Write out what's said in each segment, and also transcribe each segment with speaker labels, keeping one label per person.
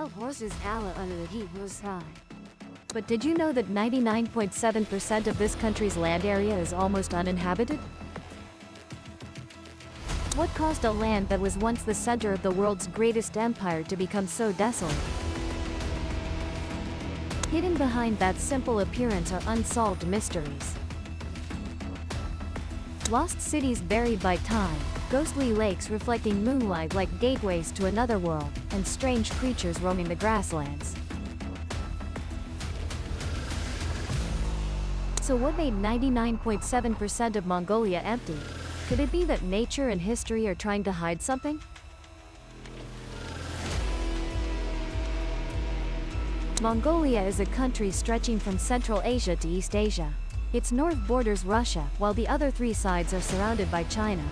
Speaker 1: Wild horses howl under the heat blue sky.
Speaker 2: But did you know that 99.7% of this country's land area is almost uninhabited? What caused a land that was once the center of the world's greatest empire to become so desolate? Hidden behind that simple appearance are unsolved mysteries. Lost cities buried by time, ghostly lakes reflecting moonlight like gateways to another world, and strange creatures roaming the grasslands. So what made 99.7% of Mongolia empty? Could it be that nature and history are trying to hide something? Mongolia is a country stretching from Central Asia to East Asia. Its north borders Russia, while the other three sides are surrounded by China.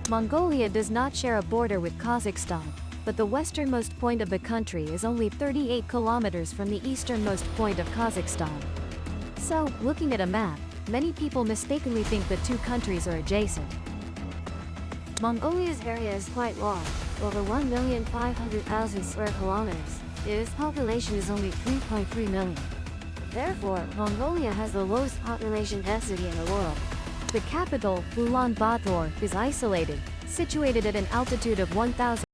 Speaker 2: Mongolia does not share a border with Kazakhstan, but the westernmost point of the country is only 38 kilometers from the easternmost point of Kazakhstan. So, looking at a map, many people mistakenly think the two countries are adjacent.
Speaker 1: Mongolia's area is quite large, over 1,500,000 square kilometers. Its population is only 3.3 million. Therefore, Mongolia has the lowest population density in the world.
Speaker 2: The capital, Ulaanbaatar, is isolated, situated at an altitude of 1,000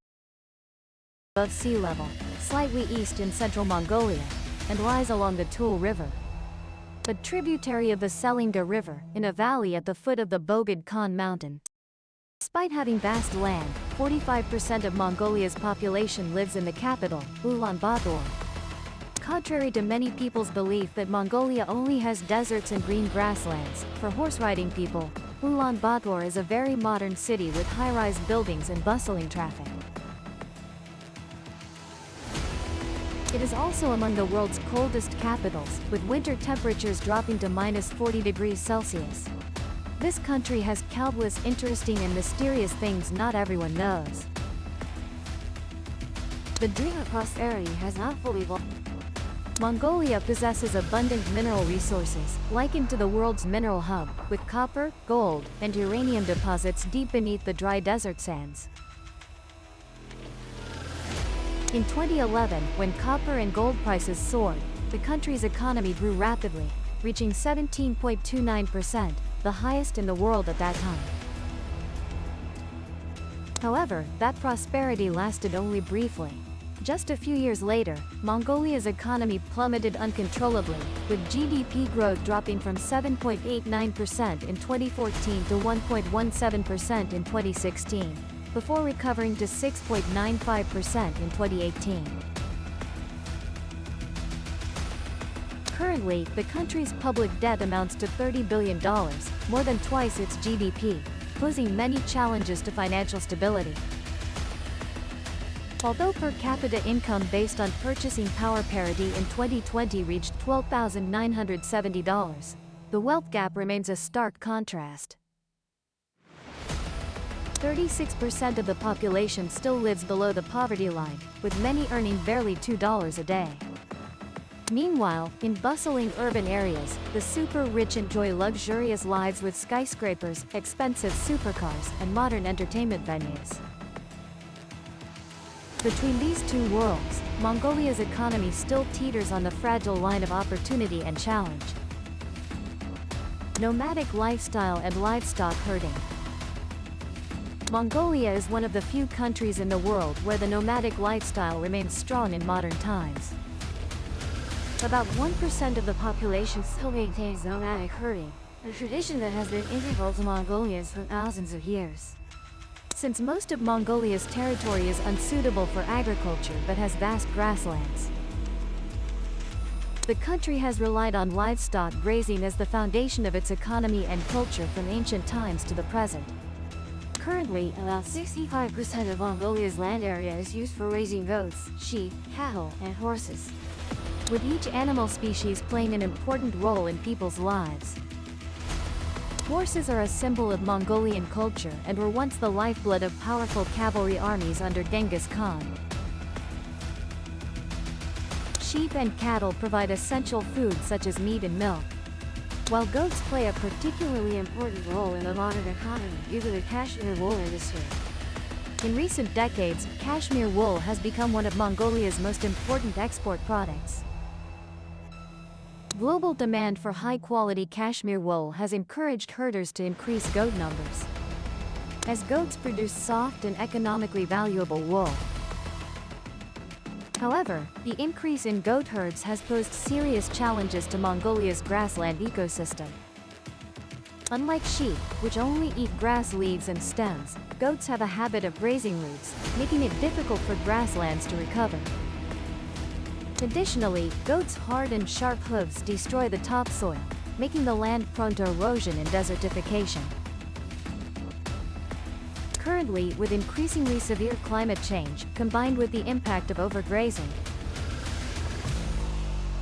Speaker 2: above sea level, slightly east in central Mongolia, and lies along the Tul River, a tributary of the Selinga River, in a valley at the foot of the Bogd Khan mountain. Despite having vast land, 45% of Mongolia's population lives in the capital, Ulaanbaatar. Contrary to many people's belief that Mongolia only has deserts and green grasslands, for horse-riding people, Ulaanbaatar is a very modern city with high-rise buildings and bustling traffic. It is also among the world's coldest capitals, with winter temperatures dropping to -40 degrees Celsius. This country has countless interesting and mysterious things not everyone knows.
Speaker 1: The dream of prosperity has not fully evolved.
Speaker 2: Mongolia possesses abundant mineral resources, likened to the world's mineral hub, with copper, gold, and uranium deposits deep beneath the dry desert sands. In 2011, when copper and gold prices soared, the country's economy grew rapidly, reaching 17.29%, the highest in the world at that time. However, that prosperity lasted only briefly. Just a few years later, Mongolia's economy plummeted uncontrollably, with GDP growth dropping from 7.89% in 2014 to 1.17% in 2016, before recovering to 6.95% in 2018. Currently, the country's public debt amounts to $30 billion, more than twice its GDP, posing many challenges to financial stability. Although per capita income based on purchasing power parity in 2020 reached $12,970, the wealth gap remains a stark contrast. 36% of the population still lives below the poverty line, with many earning barely $2 a day. Meanwhile, in bustling urban areas, the super-rich enjoy luxurious lives with skyscrapers, expensive supercars, and modern entertainment venues. Between these two worlds, Mongolia's economy still teeters on the fragile line of opportunity and challenge. Nomadic lifestyle and livestock herding. Mongolia is one of the few countries in the world where the nomadic lifestyle remains strong in modern times.
Speaker 1: About 1% of the population still maintains nomadic herding, a tradition that has been integral to Mongolia for thousands of years.
Speaker 2: Since most of Mongolia's territory is unsuitable for agriculture but has vast grasslands, the country has relied on livestock grazing as the foundation of its economy and culture from ancient times to the present.
Speaker 1: Currently, about 65% of Mongolia's land area is used for raising goats, sheep, cattle, and horses,
Speaker 2: with each animal species playing an important role in people's lives. Horses are a symbol of Mongolian culture and were once the lifeblood of powerful cavalry armies under Genghis Khan. Sheep and cattle provide essential foods such as meat and milk, while goats play a particularly important role in the modern economy due to the cash and wool industry. In recent decades, cashmere wool has become one of Mongolia's most important export products. Global demand for high-quality cashmere wool has encouraged herders to increase goat numbers, as goats produce soft and economically valuable wool. However, the increase in goat herds has posed serious challenges to Mongolia's grassland ecosystem. Unlike sheep, which only eat grass leaves and stems, goats have a habit of grazing roots, making it difficult for grasslands to recover. Additionally, goats' hard and sharp hooves destroy the topsoil, making the land prone to erosion and desertification. Currently, with increasingly severe climate change, combined with the impact of overgrazing,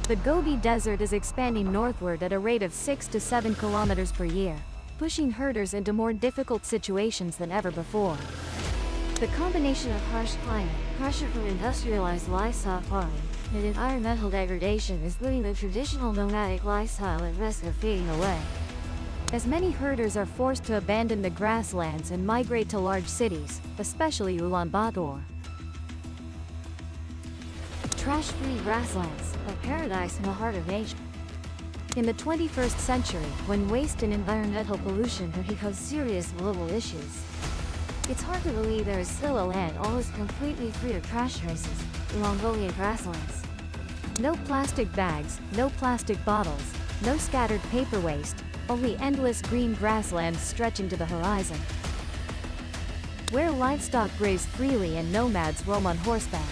Speaker 2: the Gobi Desert is expanding northward at a rate of 6 to 7 kilometers per year, pushing herders into more difficult situations than ever before.
Speaker 1: The combination of harsh climate, pressure from industrialized livestock farming, and environmental degradation is putting the traditional nomadic lifestyle at risk of fading away. As many herders are forced to abandon the grasslands and migrate to large cities, especially Ulaanbaatar. Trash-free grasslands, a paradise in the heart of nature.
Speaker 2: In the 21st century, when waste and environmental pollution have become serious global issues,
Speaker 1: it's hard to believe there is still a land almost completely free of trash traces, the Mongolian grasslands.
Speaker 2: No plastic bags, no plastic bottles, no scattered paper waste, only endless green grasslands stretching to the horizon, where livestock graze freely and nomads roam on horseback.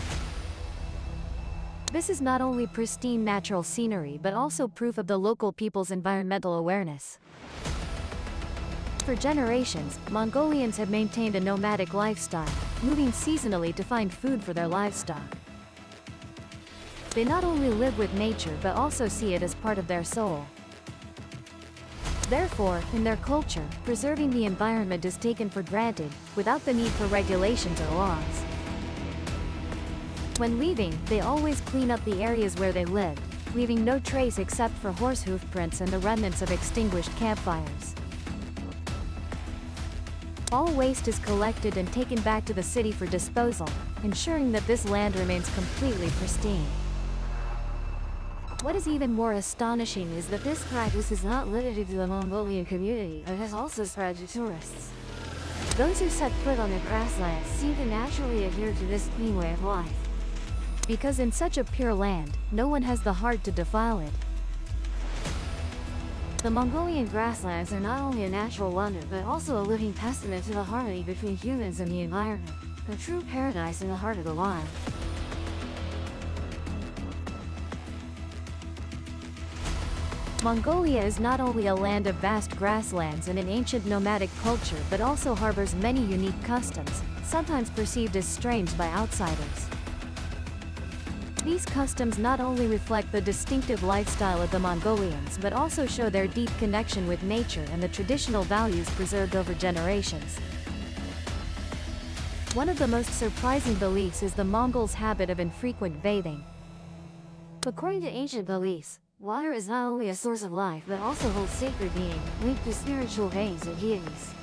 Speaker 2: This is not only pristine natural scenery but also proof of the local people's environmental awareness. For generations, Mongolians have maintained a nomadic lifestyle, moving seasonally to find food for their livestock. They not only live with nature but also see it as part of their soul. Therefore, in their culture, preserving the environment is taken for granted, without the need for regulations or laws. When leaving, they always clean up the areas where they lived, leaving no trace except for horse hoof prints and the remnants of extinguished campfires. All waste is collected and taken back to the city for disposal, ensuring that this land remains completely pristine. What is even more astonishing is that this practice is not limited to the Mongolian community, but has also spread to tourists. Those who set foot on the grasslands seem to naturally adhere to this clean way of life. Because in such a pure land, no one has the heart to defile it.
Speaker 1: The Mongolian grasslands are not only a natural wonder but also a living testament to the harmony between humans and the environment, a true paradise in the heart of the wild.
Speaker 2: Mongolia is not only a land of vast grasslands and an ancient nomadic culture but also harbors many unique customs, sometimes perceived as strange by outsiders. These customs not only reflect the distinctive lifestyle of the Mongolians but also show their deep connection with nature and the traditional values preserved over generations. One of the most surprising beliefs is the Mongols' habit of infrequent bathing.
Speaker 1: According to ancient beliefs, water is not only a source of life but also holds sacred meaning, linked to spiritual beings and deities.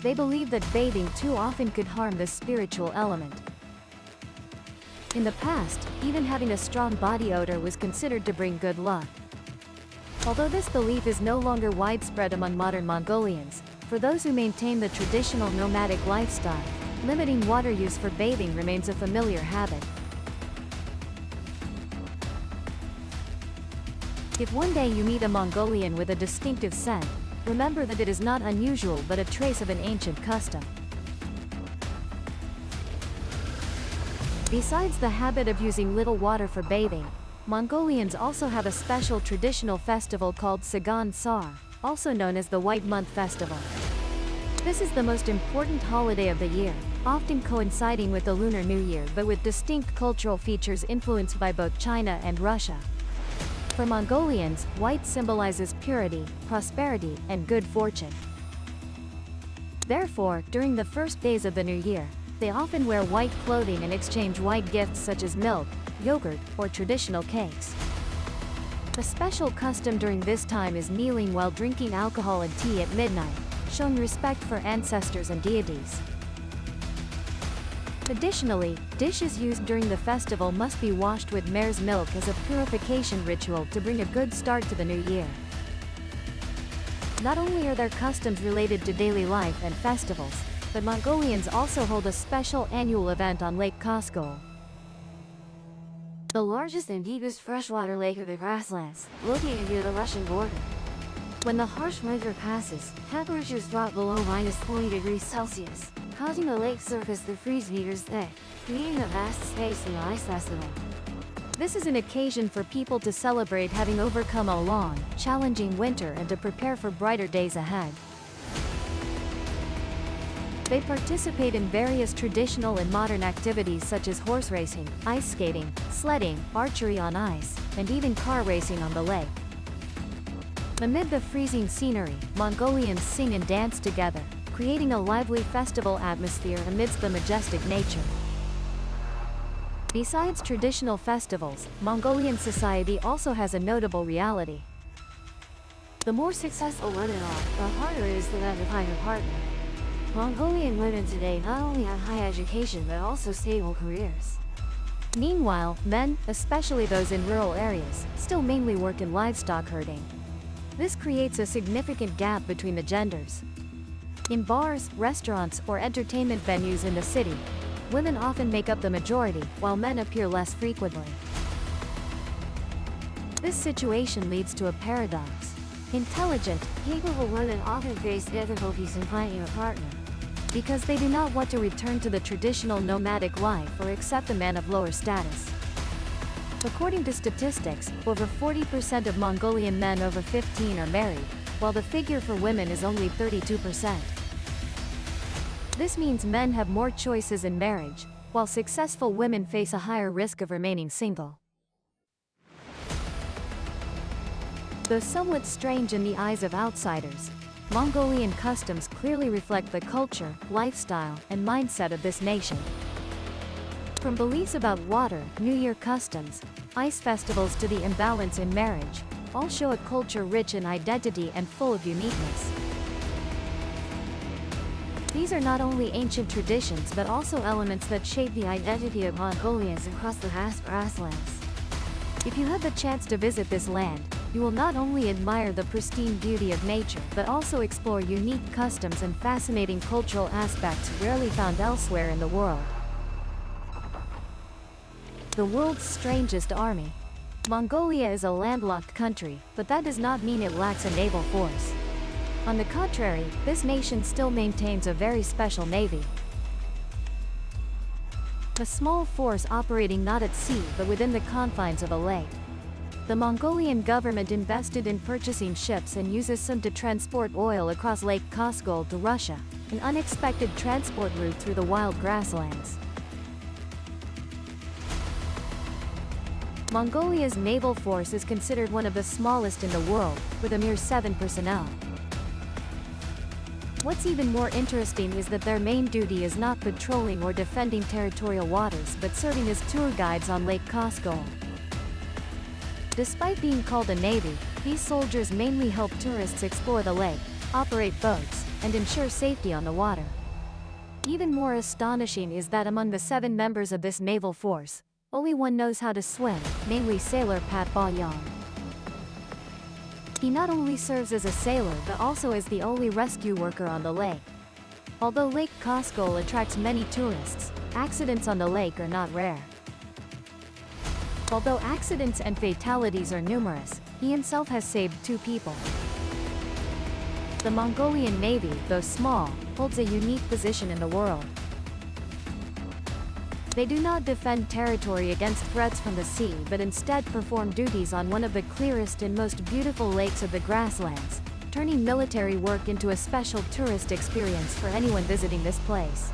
Speaker 2: They believe that bathing too often could harm the spiritual element. In the past, even having a strong body odor was considered to bring good luck. Although this belief is no longer widespread among modern Mongolians, for those who maintain the traditional nomadic lifestyle, limiting water use for bathing remains a familiar habit. If one day you meet a Mongolian with a distinctive scent, remember that it is not unusual but a trace of an ancient custom. Besides the habit of using little water for bathing, Mongolians also have a special traditional festival called Sagan Sar, also known as the White Month Festival. This is the most important holiday of the year, often coinciding with the Lunar New Year but with distinct cultural features influenced by both China and Russia. For Mongolians, white symbolizes purity, prosperity, and good fortune. Therefore, during the first days of the new year, they often wear white clothing and exchange white gifts such as milk, yogurt, or traditional cakes. A special custom during this time is kneeling while drinking alcohol and tea at midnight, showing respect for ancestors and deities. Additionally, dishes used during the festival must be washed with mare's milk as a purification ritual to bring a good start to the new year. Not only are there customs related to daily life and festivals, but Mongolians also hold a special annual event on Lake Koskol,
Speaker 1: the largest and deepest freshwater lake of the grasslands, located near the Russian border. When the harsh winter passes, temperatures drop below -40 degrees Celsius, causing the lake surface to freeze meters thick, creating a vast space in the ice festival.
Speaker 2: This is an occasion for people to celebrate having overcome a long, challenging winter and to prepare for brighter days ahead. They participate in various traditional and modern activities such as horse racing, ice skating, sledding, archery on ice, and even car racing on the lake. Amid the freezing scenery, Mongolians sing and dance together, creating a lively festival atmosphere amidst the majestic nature. Besides traditional festivals, Mongolian society also has a notable reality.
Speaker 1: The more successful women are, the harder it is for them to find a partner. Mongolian women today not only have high education but also stable careers.
Speaker 2: Meanwhile, men, especially those in rural areas, still mainly work in livestock herding. This creates a significant gap between the genders. In bars, restaurants, or entertainment venues in the city, women often make up the majority, while men appear less frequently. This situation leads to a paradox.
Speaker 1: Intelligent, capable women often face difficulties in finding a partner,
Speaker 2: because they do not want to return to the traditional nomadic life or accept a man of lower status. According to statistics, over 40% of Mongolian men over 15 are married, while the figure for women is only 32%. This means men have more choices in marriage, while successful women face a higher risk of remaining single. Though somewhat strange in the eyes of outsiders, Mongolian customs clearly reflect the culture, lifestyle, and mindset of this nation. From beliefs about water, New Year customs, ice festivals to the imbalance in marriage, all show a culture rich in identity and full of uniqueness. These are not only ancient traditions but also elements that shape the identity of Mongolians across the vast grasslands. If you have the chance to visit this land, you will not only admire the pristine beauty of nature but also explore unique customs and fascinating cultural aspects rarely found elsewhere in the world. The world's strangest army. Mongolia is a landlocked country, but that does not mean it lacks a naval force. On the contrary, this nation still maintains a very special navy. A small force operating not at sea but within the confines of a lake. The Mongolian government invested in purchasing ships and uses some to transport oil across Lake Koskol to Russia, an unexpected transport route through the wild grasslands. Mongolia's naval force is considered one of the smallest in the world, with a mere 7 personnel. What's even more interesting is that their main duty is not patrolling or defending territorial waters but serving as tour guides on Lake Koskol. Despite being called a navy, these soldiers mainly help tourists explore the lake, operate boats, and ensure safety on the water. Even more astonishing is that among the 7 members of this naval force, only one knows how to swim, namely sailor Pat Ba-Yang. He not only serves as a sailor but also as the only rescue worker on the lake. Although Lake Koskol attracts many tourists, accidents on the lake are not rare. Although accidents and fatalities are numerous, he himself has saved 2 people. The Mongolian Navy, though small, holds a unique position in the world. They do not defend territory against threats from the sea but instead perform duties on one of the clearest and most beautiful lakes of the grasslands, turning military work into a special tourist experience for anyone visiting this place.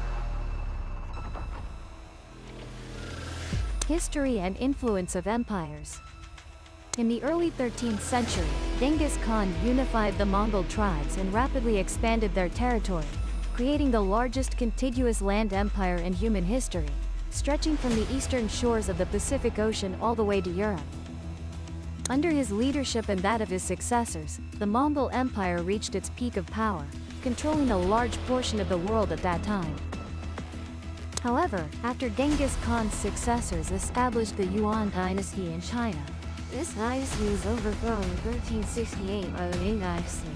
Speaker 2: History and influence of empires. In the early 13th century, Genghis Khan unified the Mongol tribes and rapidly expanded their territory, creating the largest contiguous land empire in human history, stretching from the eastern shores of the Pacific Ocean all the way to Europe. Under his leadership and that of his successors, the Mongol Empire reached its peak of power, controlling a large portion of the world at that time. However, after Genghis Khan's successors established the Yuan dynasty in China,
Speaker 1: This dynasty was overthrown in 1368 by the Ming dynasty.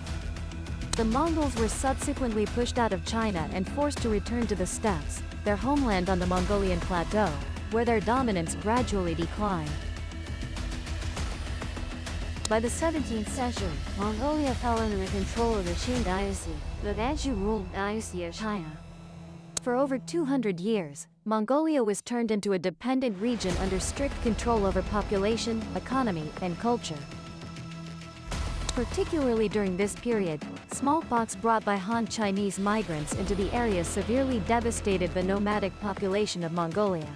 Speaker 2: the Mongols were subsequently pushed out of China and forced to return to the steppes, their homeland on the Mongolian plateau, where their dominance gradually declined.
Speaker 1: By the 17th century, Mongolia fell under the control of the Qing dynasty, the Manchu-ruled dynasty of China.
Speaker 2: For over 200 years, Mongolia was turned into a dependent region under strict control over population, economy, and culture. Particularly during this period, smallpox brought by Han Chinese migrants into the area severely devastated the nomadic population of Mongolia.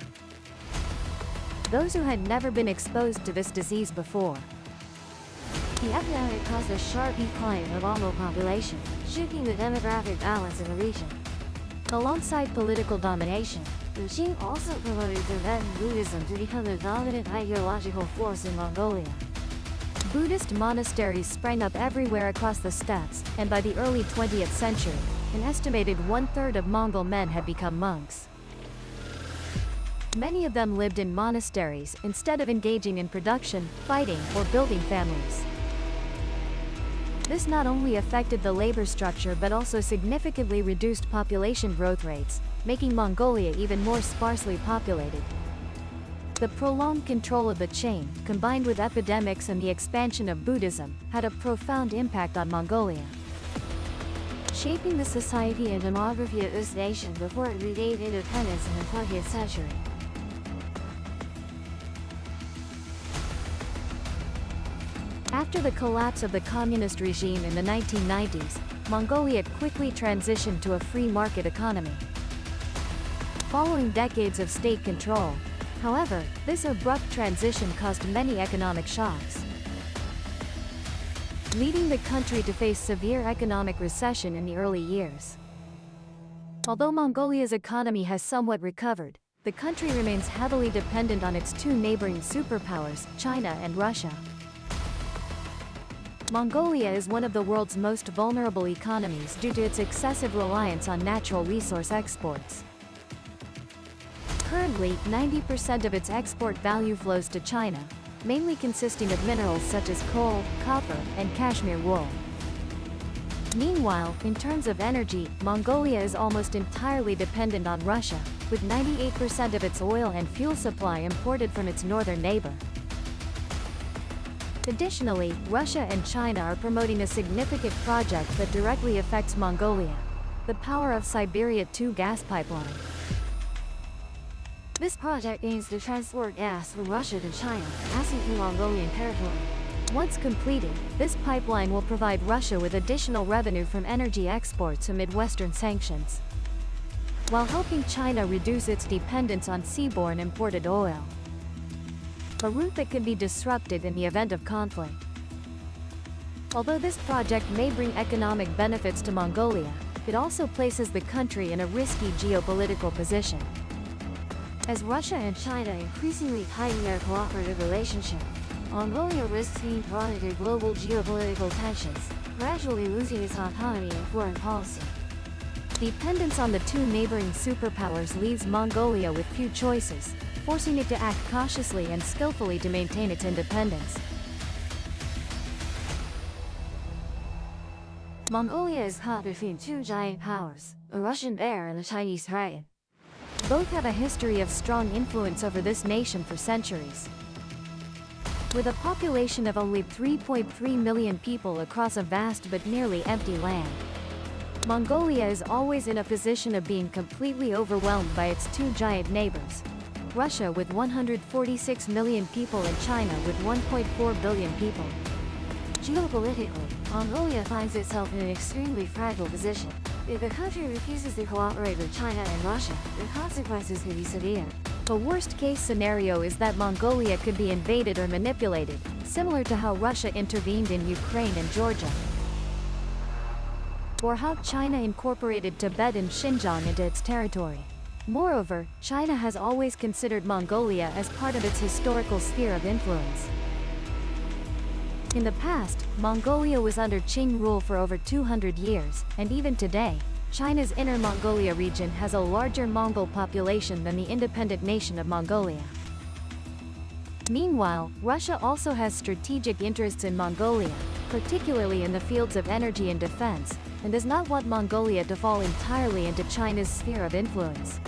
Speaker 2: Those who had never been exposed to this disease before.
Speaker 1: The epidemic caused a sharp decline in the Mongol population, shifting the demographic balance in the region.
Speaker 2: Alongside political domination,
Speaker 1: The Qing also promoted Tibetan Buddhism to become the dominant ideological force in Mongolia.
Speaker 2: Buddhist monasteries sprang up everywhere across the steppes, and by the early 20th century, an estimated one-third of Mongol men had become monks. Many of them lived in monasteries instead of engaging in production, fighting, or building families. This not only affected the labor structure but also significantly reduced population growth rates, making Mongolia even more sparsely populated. The prolonged control of the Qing, combined with epidemics and the expansion of Buddhism, had a profound impact on Mongolia,
Speaker 1: Shaping the society and demography of this nation before it regained independence in the 20th century.
Speaker 2: After the collapse of the communist regime in the 1990s, Mongolia quickly transitioned to a free market economy. Following decades of state control, however, this abrupt transition caused many economic shocks, leading the country to face severe economic recession in the early years. Although Mongolia's economy has somewhat recovered, the country remains heavily dependent on its two neighboring superpowers, China and Russia. Mongolia is one of the world's most vulnerable economies due to its excessive reliance on natural resource exports. Currently, 90% of its export value flows to China, mainly consisting of minerals such as coal, copper, and cashmere wool. Meanwhile, in terms of energy, Mongolia is almost entirely dependent on Russia, with 98% of its oil and fuel supply imported from its northern neighbor. Additionally, Russia and China are promoting a significant project that directly affects Mongolia, the Power of Siberia 2 gas pipeline.
Speaker 1: This project aims to transport gas from Russia to China, passing through Mongolian territory.
Speaker 2: Once completed, this pipeline will provide Russia with additional revenue from energy exports amid Western sanctions, while helping China reduce its dependence on seaborne imported oil, a route that could be disrupted in the event of conflict. Although this project may bring economic benefits to Mongolia, it also places the country in a risky geopolitical position.
Speaker 1: As Russia and China increasingly tighten their cooperative relationship, Mongolia risks being drawn into global geopolitical tensions, gradually losing its autonomy in foreign policy. Dependence on the two neighboring superpowers leaves Mongolia with few choices, forcing it to act cautiously and skillfully to maintain its independence. Mongolia is caught between two giant powers, the Russian bear and the Chinese dragon.
Speaker 2: Both have a history of strong influence over this nation for centuries. With a population of only 3.3 million people across a vast but nearly empty land, Mongolia is always in a position of being completely overwhelmed by its two giant neighbors, Russia with 146 million people and China with 1.4 billion people.
Speaker 1: Geopolitically, Mongolia finds itself in an extremely fragile position. If the country refuses to cooperate with China and Russia, the consequences could be severe.
Speaker 2: The worst-case scenario is that Mongolia could be invaded or manipulated, similar to how Russia intervened in Ukraine and Georgia, or how China incorporated Tibet and Xinjiang into its territory. Moreover, China has always considered Mongolia as part of its historical sphere of influence. In the past, Mongolia was under Qing rule for over 200 years, and even today, China's Inner Mongolia region has a larger Mongol population than the independent nation of Mongolia. Meanwhile, Russia also has strategic interests in Mongolia, particularly in the fields of energy and defense, and does not want Mongolia to fall entirely into China's sphere of influence.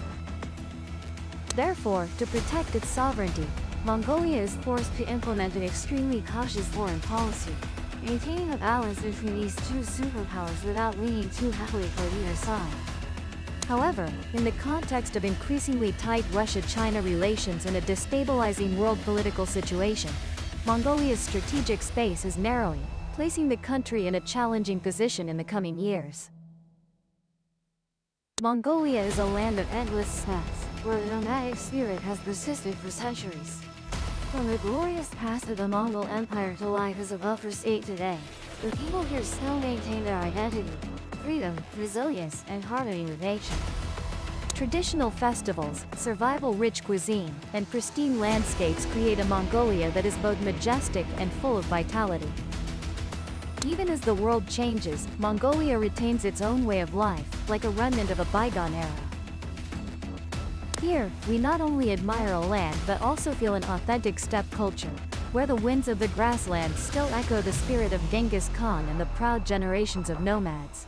Speaker 2: Therefore, to protect its sovereignty, Mongolia is forced to implement an extremely cautious foreign policy, maintaining a balance between these two superpowers without leaning too heavily toward either side. However, in the context of increasingly tight Russia-China relations and a destabilizing world political situation, Mongolia's strategic space is narrowing, placing the country in a challenging position in the coming years.
Speaker 1: Mongolia is a land of endless steppes, where the nomadic spirit has persisted for centuries. From the glorious past of the Mongol Empire to life as a buffer state today, the people here still maintain their identity, freedom, resilience, and harmony with nature.
Speaker 2: Traditional festivals, survival-rich cuisine, and pristine landscapes create a Mongolia that is both majestic and full of vitality. Even as the world changes, Mongolia retains its own way of life, like a remnant of a bygone era. Here, we not only admire a land but also feel an authentic steppe culture, where the winds of the grasslands still echo the spirit of Genghis Khan and the proud generations of nomads.